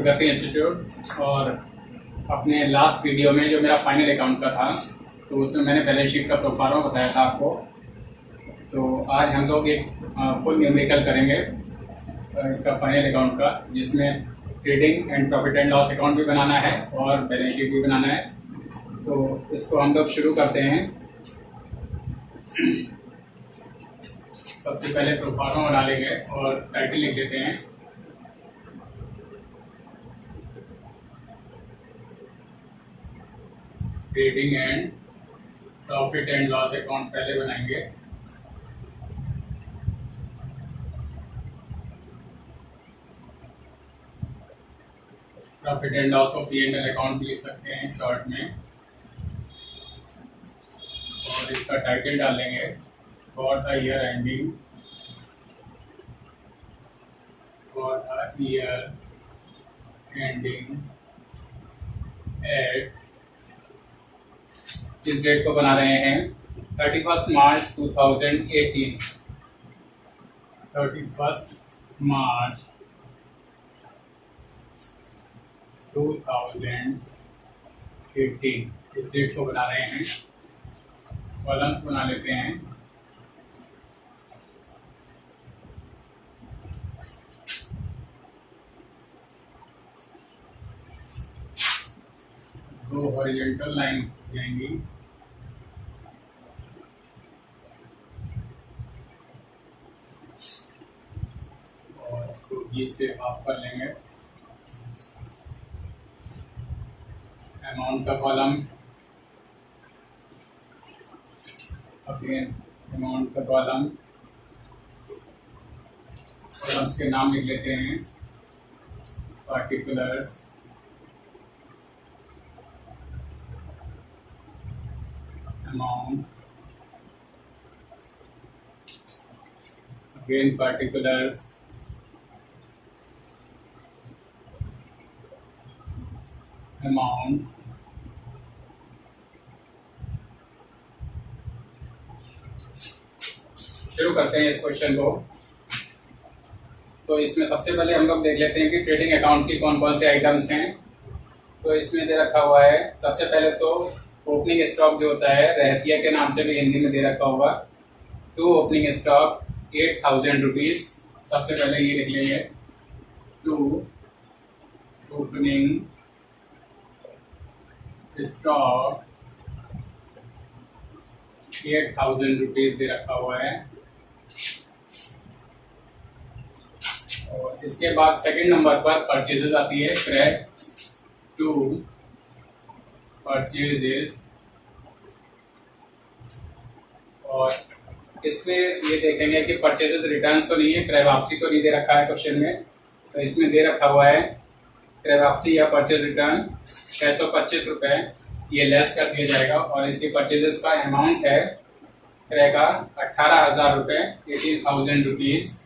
प्रगति institute. और अपने last video में जो मेरा फाइनल अकाउंट का था तो उसमें मैंने बैलेंस शीट का प्रोफार्मा बताया था आपको। तो आज हम लोग एक फुल न्यूमेरिकल करेंगे इसका फाइनल अकाउंट का, जिसमें trading and profit and loss account भी बनाना है और बैलेंस शीट भी बनाना है। तो इसको हम लोग शुरू करते हैं। सबसे पहले प्रोफार्मा डालेंगे और टाइटल लिख देते हैं। Trading and profit and loss account पहले बनाएंगे। प्रॉफिट एंड लॉस को P&L अकाउंट भी लिख सकते हैं शॉर्ट में। और इसका टाइटल डालेंगे for the year ending, for the year ending eight, इस डेट को बना रहे हैं 31 मार्च 2018। 31 मार्च 2018 इस डेट को बना रहे हैं। कॉलम्स बना लेते हैं। दो हॉरिजॉन्टल लाइन जाएंगी। और इसको 20 से हाफ कर लेंगे। अमाउंट का कॉलम, अगेन अमाउंट का कॉलम, कॉलम्स के नाम लिख लेते हैं। Particulars, amount, again particulars, amount, शुरू करते हैं इस क्वेश्चन को। तो इसमें सबसे पहले हम लोग देख लेते हैं कि ट्रेडिंग अकाउंट की कौन कौन से आइटम्स हैं। तो इसमें दे रखा हुआ है सबसे पहले तो ओपनिंग स्टॉक जो होता है, रहतिया के नाम से भी हिंदी में दे रखा होगा। टू ओपनिंग स्टॉक 8,000 रुपीज, सबसे पहले ये लिख लेंगे। टू ओपनिंग स्टॉक 8,000 रुपीज दे रखा हुआ है। और इसके बाद सेकंड नंबर पर परचेजेस आती है। क्रैक टू परचेजेस, और इसमें ये देखेंगे कि परचेजेस रिटर्न्स तो नहीं है, क्रय वापसी तो नहीं दे रखा है क्वेश्चन में। तो इसमें दे रखा हुआ है क्रय वापसी या परचेज रिटर्न 625 रुपये, ये लेस कर दिया जाएगा। और इसके परचेजेस का अमाउंट है क्रय का 18,000 रुपये, 18,000 रुपीज।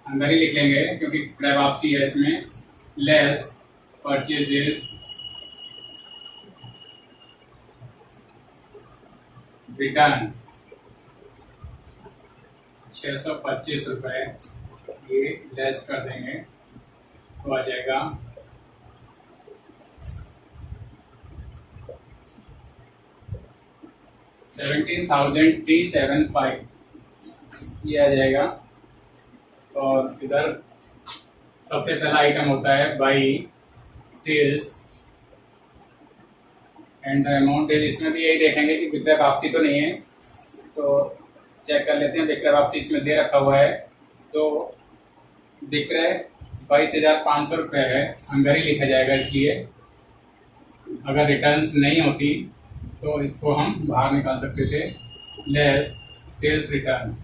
अंदर ही लिख लेंगे क्योंकि क्रय वापसी है इसमें। लेस परचेजेस रिटर्न्स 625 रुपये, ये लेस कर देंगे तो आ जाएगा 17,375, ये आ जाएगा। और इधर सबसे पहला आइटम होता है by sales and the amount is, इसमें भी यही देखेंगे कि विक्रय वापसी तो नहीं है, तो चेक कर लेते हैं। विक्रय वापसी इसमें दे रखा हुआ है, तो विक्रय 22,500 रुपये है, अंदर ही लिखा जाएगा। इसलिए अगर रिटर्न्स नहीं होती तो इसको हम बाहर निकाल सकते थे। लेस सेल्स रिटर्न्स,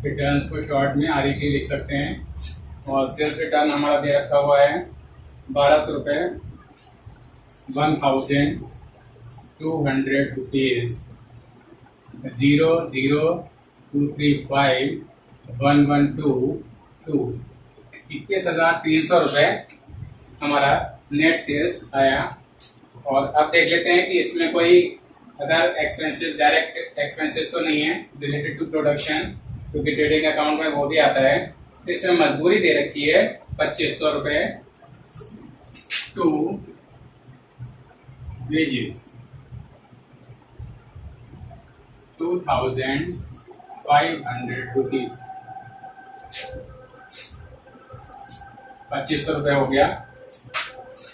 रिटर्न्स को शॉर्ट में RET लिख सकते हैं। और सेल्स रिटर्न हमारा दे रखा हुआ है 1,200 रुपये, 1,200 रुपीज, 002351122, 21,300 रुपये हमारा नेट सेल्स आया। और अब देख लेते हैं कि इसमें कोई अदर एक्सपेंसेस, डायरेक्ट एक्सपेंसेस तो नहीं है रिलेटेड टू प्रोडक्शन। क्योंकि ट्रेडिंग अकाउंट में वो भी आता है। तो इसमें मजदूरी दे रखी है 2500 रुपये टू वेजेस 2500 रुपीज। 2500 रुपये हो गया।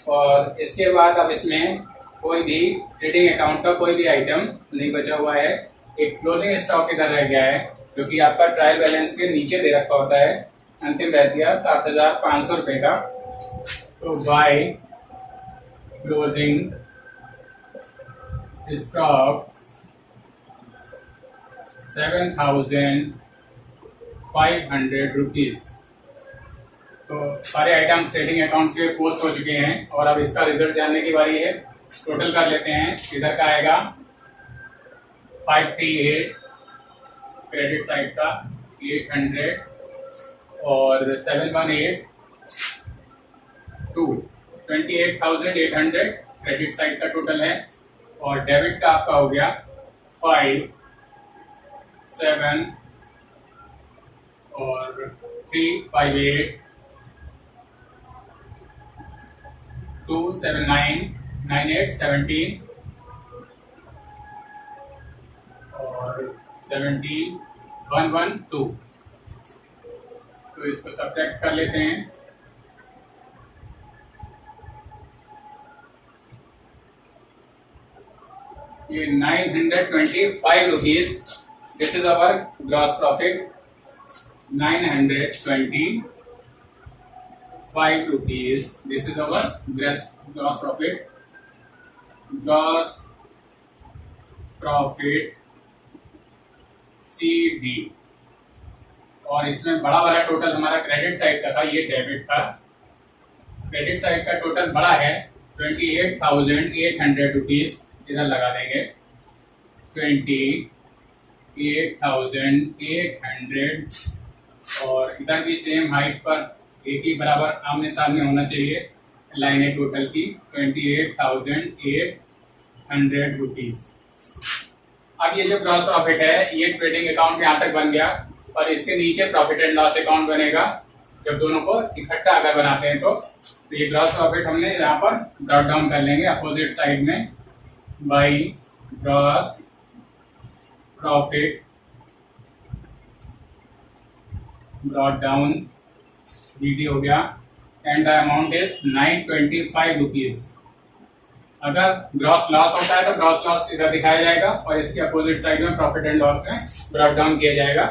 और इसके बाद अब इसमें कोई भी ट्रेडिंग अकाउंट का कोई भी आइटम नहीं बचा हुआ है। एक क्लोजिंग स्टॉक इधर रह गया है जो कि आपका ट्रायल बैलेंस के नीचे दे रखा होता है। अंतिम रह दिया 7500 रुपये का। तो बाय क्लोजिंग स्टॉक 7500 रुपीज। तो सारे आइटम्स ट्रेडिंग अकाउंट पे पोस्ट हो चुके हैं और अब इसका रिजल्ट जानने की बारी है। टोटल कर लेते हैं। इधर का आएगा 538 क्रेडिट साइड का 800 और 718 28,800 क्रेडिट साइड का टोटल है। और डेबिट का आपका हो गया 5 7 और 358 279 98 17 और 17 112। तो इसको सब्ट्रैक्ट कर लेते हैं। ये 925 rupees. This is our gross profit 925 rupees. This is our gross profit. Gross profit CD। और इसमें बड़ा वाला टोटल हमारा क्रेडिट साइड का था, ये डेबिट था। क्रेडिट साइड का टोटल बड़ा है 28,800 रुपीज। इधर लगा देंगे 28,800 और इधर भी सेम हाइट पर एक ही बराबर आमने सामने होना चाहिए लाइनें टोटल की 28,800 रुपीज। अब ये जो ग्रॉस प्रॉफिट है ये ट्रेडिंग अकाउंट यहाँ तक बन गया और इसके नीचे प्रॉफिट एंड लॉस अकाउंट बनेगा जब दोनों को इकट्ठा अगर बनाते हैं। तो ये ग्रॉस प्रॉफिट हमने यहाँ पर ब्रॉट डाउन कर लेंगे अपोजिट साइड में by gross profit brought down dt हो गया and the amount is 925 rupees. अगर ग्रॉस लॉस होता है तो ग्रॉस लॉस इधर दिखाया जाएगा और इसके अपोजिट साइड में प्रॉफिट एंड लॉस में ब्रॉट डाउन किया जाएगा।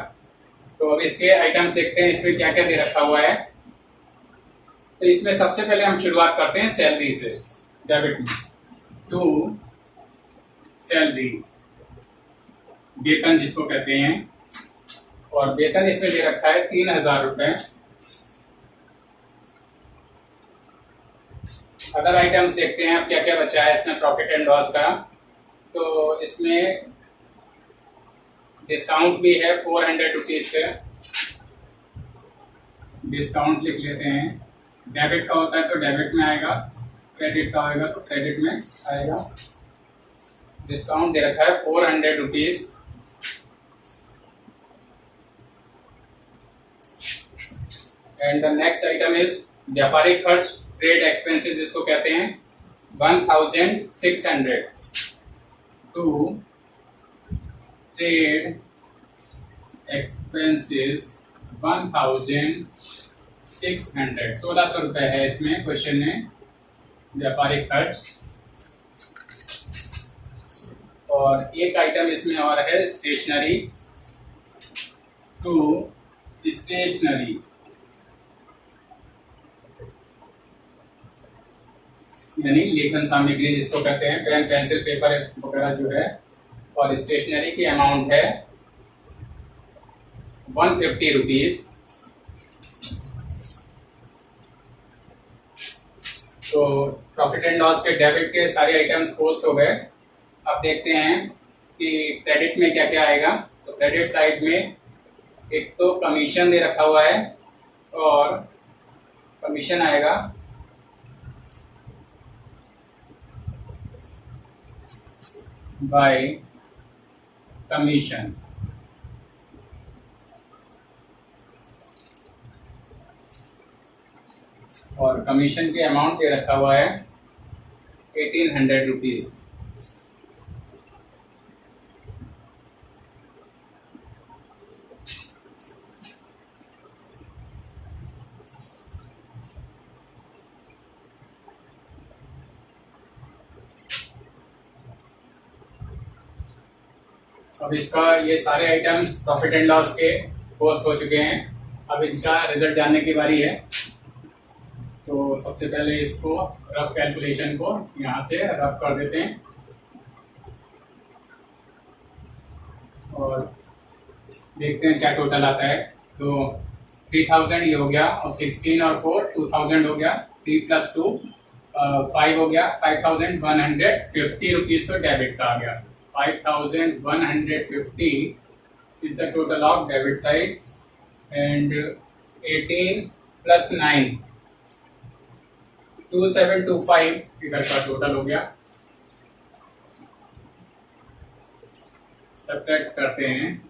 तो अब इसके आइटम्स देखते हैं इसमें क्या क्या दे रखा हुआ है। तो इसमें सबसे पहले हम शुरुआत करते हैं सैलरी से। डेबिट में टू सैलरी, वेतन जिसको कहते हैं, और वेतन इसमें दे रखा है 3,000 रुपए। अदर आइटम्स देखते हैं अब क्या क्या बचा है इसमें प्रॉफिट एंड लॉस का। तो इसमें डिस्काउंट भी है 400 रुपीज का, डिस्काउंट लिख लेते हैं। डेबिट का होता है तो डेबिट में आएगा, क्रेडिट का होगा तो क्रेडिट में आएगा। डिस्काउंट दे रखा है 400 rupees. And the next item is व्यापारिक खर्च, ट्रेड एक्सपेंसेस जिसको कहते हैं 1,600 टू ट्रेड एक्सपेंसेस 1,600। 1,600 रुपए है इसमें क्वेश्चन में व्यापारिक खर्च। और एक आइटम इसमें और है स्टेशनरी टू स्टेशनरी, यानी लेखन सामग्री जिसको कहते हैं, पेन पेंसिल पेपर वगैरह जो है। और स्टेशनरी की अमाउंट है 150 रुपीज। तो प्रॉफिट एंड लॉस के डेबिट के सारे आइटम्स पोस्ट हो गए। अब देखते हैं कि क्रेडिट में क्या क्या आएगा। तो क्रेडिट साइड में एक तो कमीशन दे रखा हुआ है और कमीशन आएगा बाय कमीशन कमीशन की अमाउंट दे रखा हुआ है 1800 रुपीज। अब इसका ये सारे आइटम्स प्रॉफिट एंड लॉस के पोस्ट हो चुके हैं। अब इनका रिजल्ट जानने की बारी है। तो सबसे पहले इसको रफ कैलकुलेशन को यहाँ से रफ कर देते हैं और देखते हैं क्या टोटल आता है। तो 3000 ये हो गया और 16 और 4 2000 हो गया, 3 + 2 5 हो गया, 5150 रुपीज तो डेबिट का आ गया। 5150 is the total of debit side and 18 + 9 2725 इधर का टोटल हो गया। सब्ट्रैक्ट करते हैं।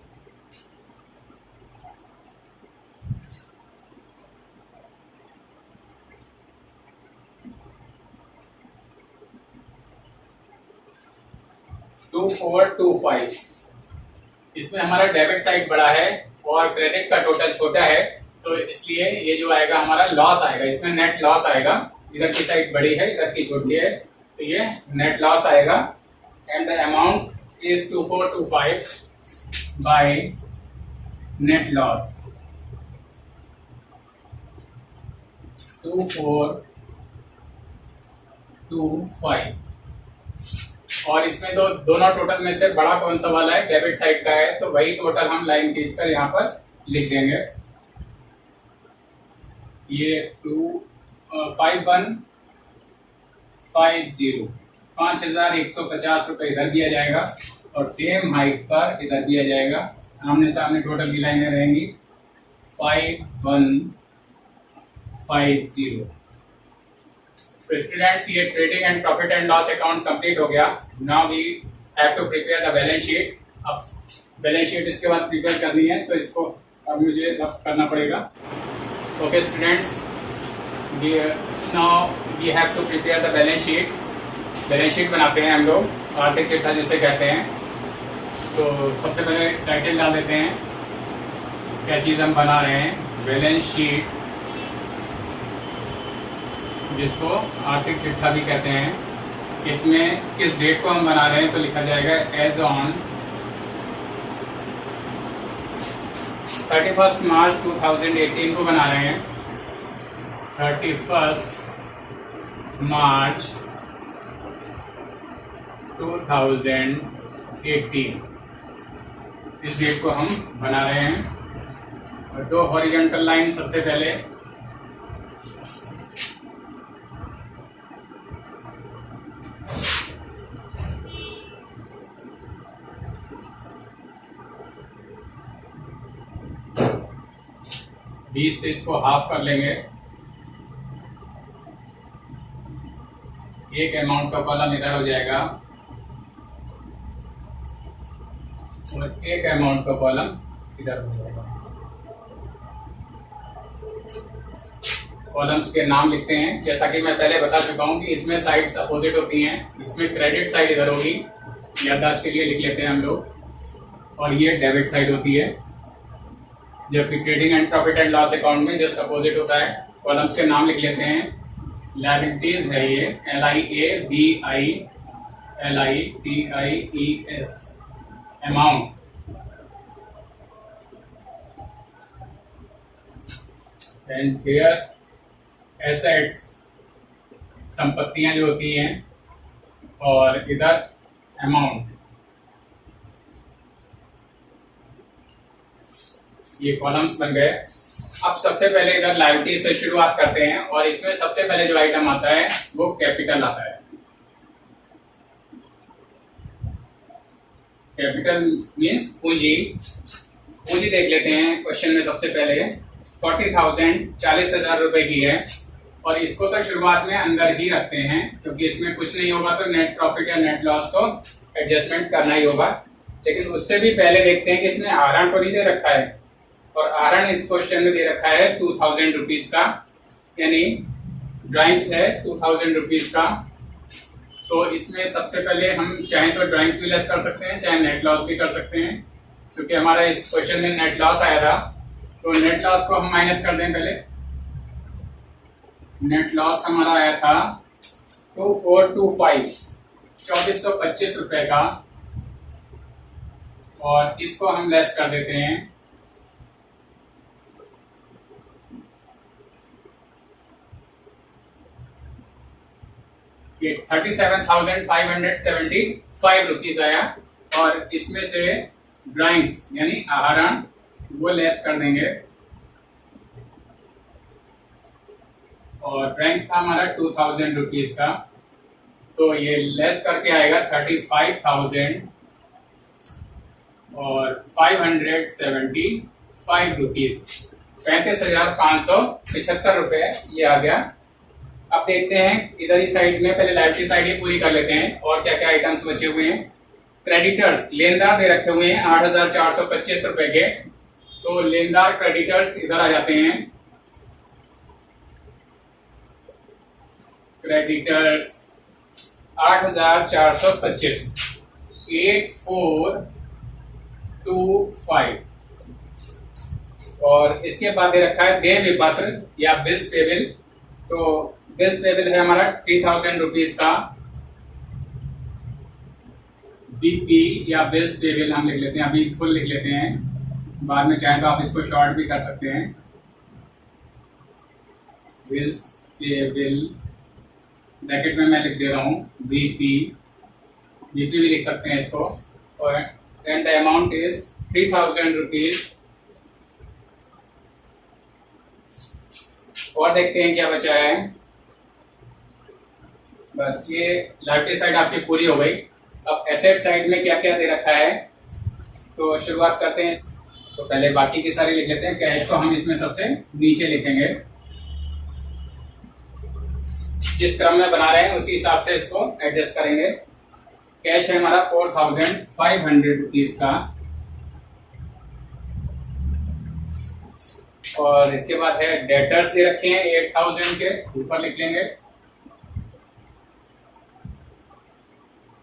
टू 425 इसमें हमारा डेबिट साइड बड़ा है और क्रेडिट का टोटल छोटा है, तो इसलिए ये जो आएगा हमारा लॉस आएगा, इसमें नेट लॉस आएगा। इधर की साइड बड़ी है, इधर की छोटी है, तो ये नेट लॉस आएगा। And the amount is 2425 by net loss 2425। और इसमें तो दोनों टोटल में से बड़ा कौन सा वाला है, डेबिट साइड का है, तो वही टोटल हम लाइन खींचकर यहाँ पर लिख देंगे। ये 5150 5150 रुपये इधर दिया जाएगा और सेम हाइट पर इधर दिया जाएगा। आमने सामने टोटल की लाइनें रहेंगी 5150। तो स्टूडेंट्स ये trading and profit and loss account complete हो गया। Now we have to prepare the balance sheet. अब बैलेंस शीट इसके बाद प्रिपेयर करनी है, तो इसको अब मुझे रफ करना पड़ेगा। Okay students, now we have to prepare the balance sheet. Balance sheet बनाते हैं हम लोग, आर्थिक चिट्ठा जिसे कहते हैं। तो सबसे पहले टाइटल डाल देते हैं, क्या चीज़ हम बना रहे हैं, बैलेंस शीट, जिसको आर्थिक चिट्ठा भी कहते हैं। इसमें किस डेट को हम बना रहे हैं, तो लिखा जाएगा एज ऑन 31 मार्च 2018 को बना रहे हैं। 31 मार्च 2018 इस डेट को हम बना रहे हैं। और दो हॉरिजॉन्टल लाइन सबसे पहले बीस से इसको हाफ कर लेंगे। एक अमाउंट का कॉलम इधर हो जाएगा और एक अमाउंट का कॉलम इधर हो जाएगा। कॉलम्स के नाम लिखते हैं, जैसा कि मैं पहले बता चुका हूं कि इसमें साइड्स अपोजिट होती हैं। इसमें क्रेडिट साइड इधर होगी, याददाश्त के लिए लिख लेते हैं हम लोग, और ये डेबिट साइड होती है। जबकि trading and profit and loss account में जस्ट अपोजिट होता है। कॉलम्स के नाम लिख लेते हैं। लायबिलिटीज है ये LIABILITIES, अमाउंट, एंड फिर एसेट्स, संपत्तियां जो होती हैं, और इधर अमाउंट। ये कॉलम्स बन गए। अब सबसे पहले इधर लायबिलिटी से शुरुआत करते हैं, और इसमें सबसे पहले जो आइटम आता है वो कैपिटल आता है। कैपिटल मीन्स पूंजी। पूंजी देख लेते हैं क्वेश्चन में। सबसे पहले 40,000 रुपए की है, और इसको तो शुरुआत में अंदर ही रखते हैं, क्योंकि इसमें कुछ नहीं होगा तो नेट प्रॉफिट या नेट लॉस को एडजस्टमेंट करना ही होगा। लेकिन उससे भी पहले देखते हैं कि इसमें आहरण तो नहीं दे रखा है, और आहरण इस क्वेश्चन में दे रखा है 2000 रुपीज का, यानी ड्राइंग्स है 2000 रुपीज का। तो इसमें सबसे पहले हम चाहें तो ड्राइंग्स भी लेस कर सकते हैं, चाहे नेट लॉस भी कर सकते हैं। क्योंकि हमारा इस क्वेश्चन में नेट लॉस आया था, तो नेट लॉस को हम माइनस कर दें पहले। नेट लॉस हमारा आया था 2425, 2425 रुपए का, और इसको हम लेस कर देते हैं 37,575 रुपीज आया। और इसमें से ड्राइंग्स यानी आहरण वो लेस कर देंगे, और ड्राइंग्स था हमारा 2000 रुपीज का, तो ये लेस करके आएगा 35,000 और 575 रुपीज, 35,575 रुपए ये आ गया। अब देखते हैं इधर ही साइड में, पहले लाइफ की साइड ही पूरी कर लेते हैं और क्या क्या आइटम्स बचे हुए हैं। क्रेडिटर्स लेनदार दे रखे हुए हैं 8,425 रुपए के, तो लेनदार क्रेडिटर्स इधर आ जाते हैं। क्रेडिटर्स 8,425, 8425, और इसके बाद दे रखा है देय विपत्र या बिल्स पेबल। तो बिल्स पेबल है हमारा 3000 रुपीज का, बीपी या बिल्स पेबल हम लिख लेते हैं, अभी फुल लिख लेते हैं, बाद में चाहें तो आप इसको शॉर्ट भी कर सकते हैं। बिल्स पेबल ब्रैकेट में मैं लिख दे रहा हूँ बीपी, बीपी भी लिख सकते हैं इसको, और and the amount is 3000 rupees. और देखते हैं क्या बचा है। बस ये लाइबिलिटी साइड आपकी पूरी हो गई। अब एसेट साइड में क्या क्या दे रखा है, तो शुरुआत करते हैं। तो पहले बाकी की सारी लिख लेते हैं, कैश को हम इसमें सबसे नीचे लिखेंगे, जिस क्रम में बना रहे हैं उसी हिसाब से इसको एडजस्ट करेंगे। कैश है हमारा 4500 रुपीज का, और इसके बाद है डेटर्स दे रखे हैं 8000 के, ऊपर लिख लेंगे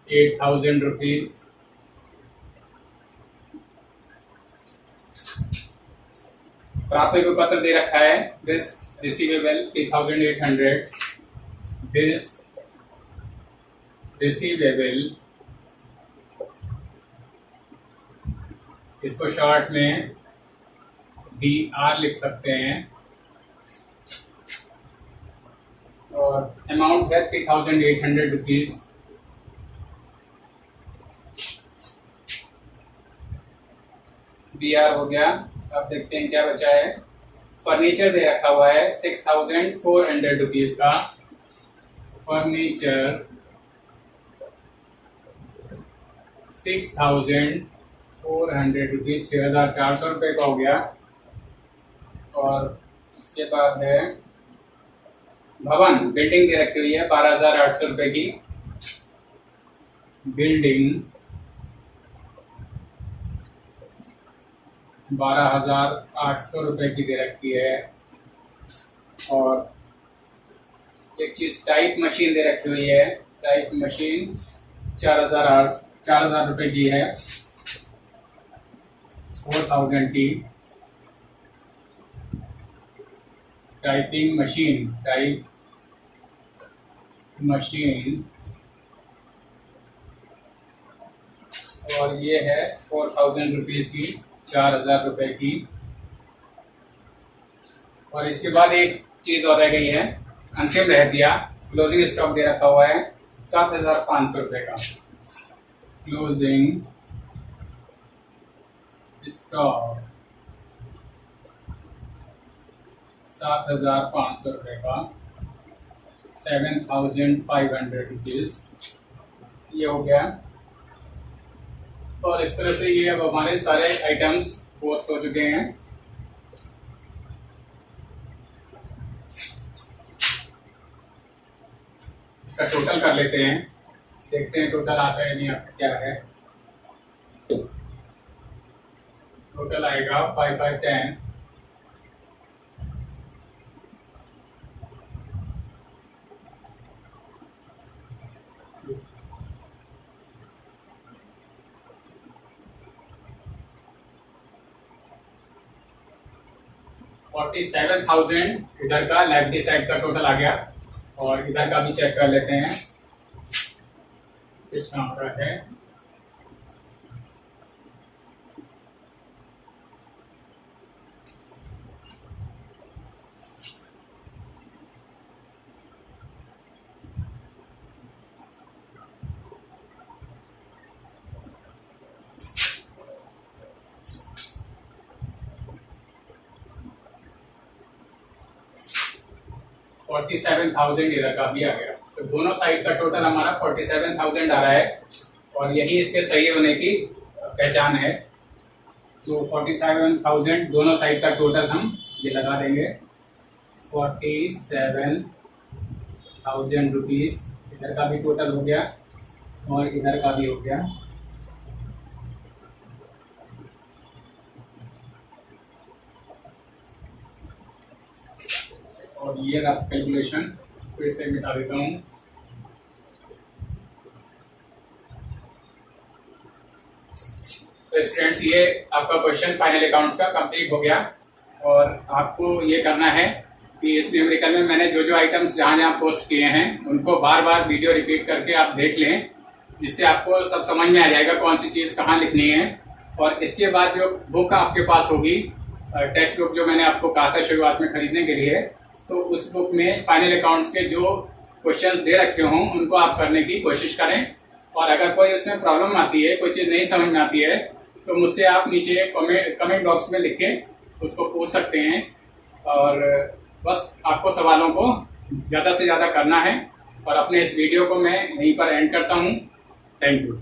8000 रुपीज। प्राप्य पत्र दे रखा है बिल्स रिसीवेबल 3800, बिल्स रिसीवेबल, इसको शॉर्ट में BR लिख सकते हैं, और अमाउंट है 3800 रुपीज। BR हो गया। अब देखते हैं क्या बचा है। फर्नीचर दे रखा हुआ है 6400 रुपीज का, फर्नीचर 6400 रुपीज, 6400 रुपये का हो गया। और इसके बाद है भवन, बिल्डिंग दे रखी हुई है 12,800 रुपये की, बिल्डिंग 12,800 रुपये की दे रखी है। और एक चीज टाइप मशीन दे रखी हुई है, टाइप मशीन 4,000 रुपये की है, 4000 की टाइपिंग मशीन, टाइप मशीन, और ये है 4000 रुपीज की, 4000 रुपए की। और इसके बाद एक चीज और रह गई है, अंतिम रह दिया, क्लोजिंग स्टॉक दे रखा हुआ है 7500 रुपए का, क्लोजिंग स्टॉक 7500 रुपए का, 7500 रुपीज, ये हो गया। और इस तरह से ये अब हमारे सारे आइटम्स पोस्ट हो चुके हैं। इसका टोटल कर लेते हैं, देखते हैं टोटल आता है नहीं आता क्या है। टोटल आएगा 5510, 47,000 इधर का लाइबिलिटी साइड का टोटल आ गया, और इधर का भी चेक कर लेते हैं कितना हो रहा है। $47,000 इधर का भी आ गया, तो दोनों साइड का टोटल हमारा 47,000 आ रहा है, और यही इसके सही होने की पहचान है। तो 47,000 दोनों साइड का टोटल हम ये लगा देंगे। 47,000 रुपीज इधर का भी टोटल हो गया, और इधर का भी हो गया। और ये रहा कैलकुलेशन, फिर से मिटा देता हूँ। तो स्टूडेंट्स, ये आपका क्वेश्चन फाइनल अकाउंट्स का कंप्लीट हो गया, और आपको ये करना है कि इस न्यूमेरिकल में मैंने जो जो आइटम्स जहाँ जहाँ पोस्ट किए हैं उनको बार बार वीडियो रिपीट करके आप देख लें, जिससे आपको सब समझ में आ जाएगा कौन सी चीज़ कहाँ लिखनी है। और इसके बाद जो बुक आपके पास होगी, टेक्स्ट बुक जो मैंने आपको कहा था शुरुआत में खरीदने के लिए, तो उस बुक में फाइनल अकाउंट्स के जो क्वेश्चंस दे रखे हों उनको आप करने की कोशिश करें। और अगर कोई उसमें प्रॉब्लम आती है, कोई चीज़ नहीं समझ में आती है, तो मुझसे आप नीचे कमेंट बॉक्स में लिख के उसको पूछ सकते हैं। और बस आपको सवालों को ज़्यादा से ज़्यादा करना है, और अपने इस वीडियो को मैं यहीं पर एंड करता हूँ। Thank you.